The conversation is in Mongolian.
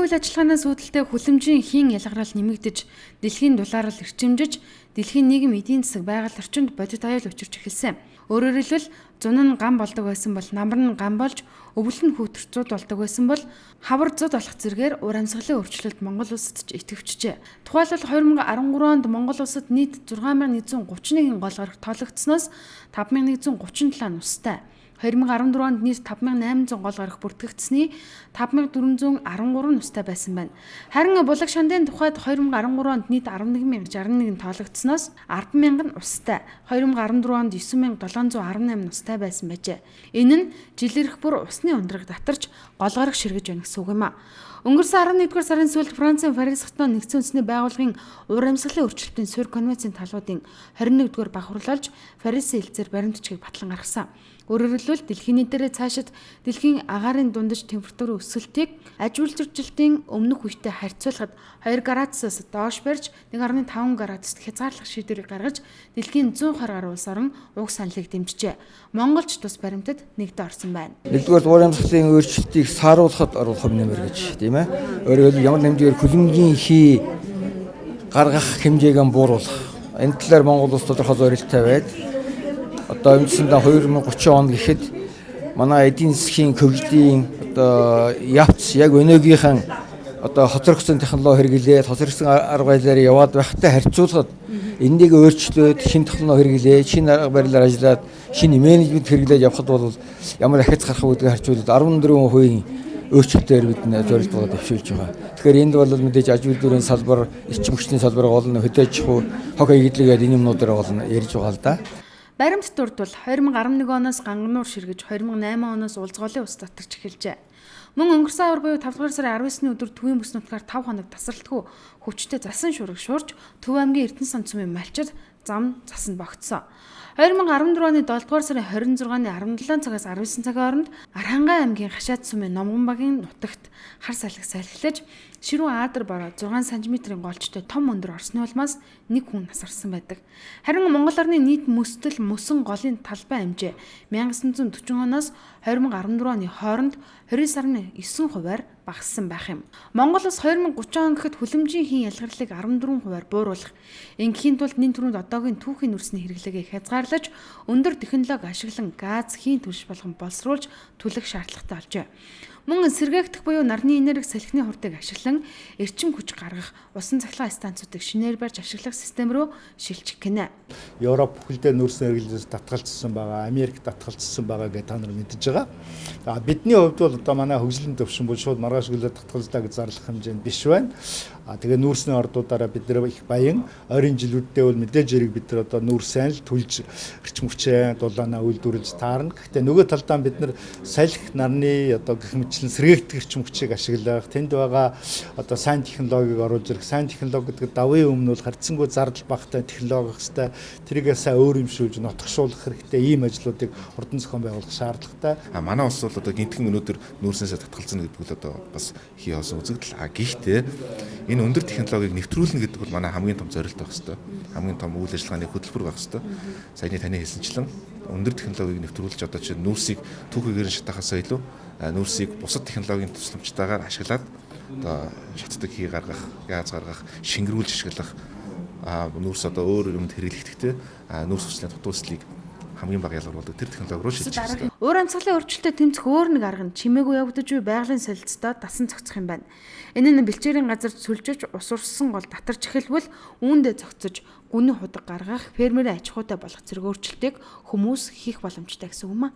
үйл ажиллагаанаас үүдэлтэй хүлэмжийн хийн ялгарал нэмэгдэж, дэлхийн дулаарл эрчимжиж, дэлхийн нийгэм эдийн засаг байгаль орчинд бодит аюул учирч эхэлсэн. Өөрөөр хэлбэл зун нь гам болдог байсан бол намар нь гам болж, өвөл нь хүүтэрч зуд болдог байсан бол хавар зуд болох зэргээр ур амьсгалын өөрчлөлт Монгол улсад ч идэвхжжээ. Тухайлбал 2013 онд Монгол улсад нийт 6131 гол гараг тоологдсноос 5137 нь устай. 2014 онд нийт 5800 гол гараг бүртгэгдсэний 5413 устай байсан байна. Харин булаг шандын тухайд 2013 онд нийт 11061 тоологдсноос 100000 устай, 2014 онд 9718 устай байсан байжээ. Энэ нь жил ирэх бүр усны ундраг татарч гол гараг ширгэж байна гэсэн үг юм а. Өнгөрсөн 11-р сарын сүүлд Францын Парис хотод нэгдсэн үндэсний байгууллагын ур амьсгалын өөрчлөлтийн суурь конвенцийн талуудын 21-р бахварлалж Парисын хэлцээр баримтчгийг батлан гаргасан. Өөрөөр хэлбэл дэлхийн нийтээрээ цаашид дэлхийн агаарын дундаж температурын өсөлтийг аж үйлдвэржилтийн өмнөх үетэй харьцуулахад 2 градусаас доош барьж 1.5 градуст хязгаарлах шийдвэрийг гаргаж дэлхийн 120 гаруй улс орон уг саналыг дэмжижээ. Монголч тус баримтад нэгдэ орсон байна. Нэгдүгээр ур амьсгалын өөрчлөлтийг сааруулахад оруулах нэмэр гэж тийм ээ. Өөрөөр хэлбэл ямар нэмжээр хүлэмжийн хий гаргах хэмжээг бууруулах. Энэ талаар Монгол улс тодорхой зорилттой байд. Одоо үндсэндээ 2030 он гэхэд манай эдийн засгийн хөгжлийн одоо явц яг өнөөгийнхэн одоо хоцрогдсон технологи хэрэглээд хоцрогдсон арга барилаар яваад байхтай харьцуулахад энийг өөрчлөөд шинэ технологи хэрэглээд шинэ арга барилаар ажиллаад шинэ менежмент хэрэглээд явхад бол ямар ахиц гарах вэ гэдгийг харьцуулаад 14% өөрчлөлтөөр бид зорилт болоод өвшүүлж байгаа. Тэгэхээр энд бол мэдээж аж үйлдвэрийн салбар, эрчим хүчний салбар болно, хөдөө аж ахуй, хог хаягдлыг энэ юмнуудаар болно ярьж байгаа л да. Баримт дурдвал 2011 оноос гангануур ширгэж 2008 оноос улзгоолын ус татарч эхэлжээ. Мөн өнгөрсөн авар буюу 5 дугаар сарын 19-ны өдөр Төвийн бүс нутгаар 5 хоног тасралтгүй хүчтэй засан шуурга шуурч Төв аймгийн Эрдэнэ сан цумын малчид зам засанд богдсон. 2014 оны 7 дугаар сарын 26-ны 17 цагаас 19 цагийн хооронд Архангай аймгийн Хашаат сумын Номгон багийн нутагт хар салхи салхилж ширүүн аадар бороо 6 см-ийн голчтой том өндөр орсны улмаас нэг хүн насарсан байдаг. Харин Монгол орны нийт мөсдөл мөсөн голын талбай хэмжээ 1940 оноос 2014 оны хооронд 20 сарын 9%-аар багассан байх юм. Монгол улс 2030 он гэхэд хүлэмжийн хийн ялгарлыг 14%-аар бууруулах, ингээхийн тулд нэн түрүүнд одоогийн түүхийн нүрсний хэрэглээгээ хязгаарлаж, өндөр технологи ашиглан газ хийн түлш болгон боловсруулж түлэх шаардлагатай болжээ. Мөн сэргээгдэх буюу нарны энерги салхины хурдыг ашиглан эрчим хүч гаргах усан цахилгаан станцуудыг шинээр барьж ашиглах систем рүү шилжих гинэ. Европ бүхэлдээ нүүрсний хэрэглээс татгалзсан байгаа, Америк татгалзсан байгаа гэж та нар мэдж байгаа. Бидний хувьд бол одоо манай хөгжлийн төвшин бол шууд маргааш гэлээ татгалзлаа гэж зарлах хэмжээнд биш байна. Тэгээ нүүрсний ордуудаараа бид нэр их баян ойрын жилүүддээ бол мэдээж хэрэг бид нар одоо нүүрсэн л түлж эрчим хүчээ дулаанаа үйлдвэрлэж таарна. Гэхдээ нөгөө талдаа бид нар салхи нарны одоо гэх мэтлэн сэргээгдэх эрчим хүчийг ашиглах, тэнд байгаа одоо сайн технологиг оруулж ирэх, сайн технологи гэдэг давын өмнө бол харьцангуй зардал багатай технологи хэвээр тэрийгээ сайн өөр юмшүүлж нотгшуулах хэрэгтэй ийм ажлуудыг хурдан зохион байгуулах шаардлагатай. Манай улс бол одоо гинтгэн өнөөдөр нүүрснээсээ татгалзна гэдэг бол одоо бас хий олон үзэгдэл. Гэхдээ энэ өндөр технологиг нэвтрүүлнэ гэдэг бол манай хамгийн том зорилт байх хэвээр. Хамгийн том үйл ажиллагааны хөтөлбөр байх хэвээр. Саяны таны хэлсэнчлэн өндөр технологиг нэвтрүүлж одоо чинь нүүрсийг түүхийгээр шатахаасаа илүү нүүрсийг бусад технологийн тусламжтайгаар ашиглаад одоо шатдаг хий гаргах, газ гаргах, шингэрүүлж ашиглах нүүрс одоо өөр юмд хэрэглэхдээ нүүрс хүслийн дутууслыг хамгийн бага ялгаруулдаг тэр технологи руу шилжих хэрэгтэй. Ур амьсгалын өөрчлөлтөд тэмцэх өөр нэг арга нь чимээгүй явагдаж буй байгалийн солилцоо дасан зохицох юм байна. Энэ нь бэлчээрийн газар сүлжиж ус урссан гол татарч эхэлбэл үүндээ зохицож гүний худаг гаргах, фермерийн аж ахуйтай болгох зэрэг өөрчлөлтийг хүмүүс хийх боломжтой гэсэн үг юм а.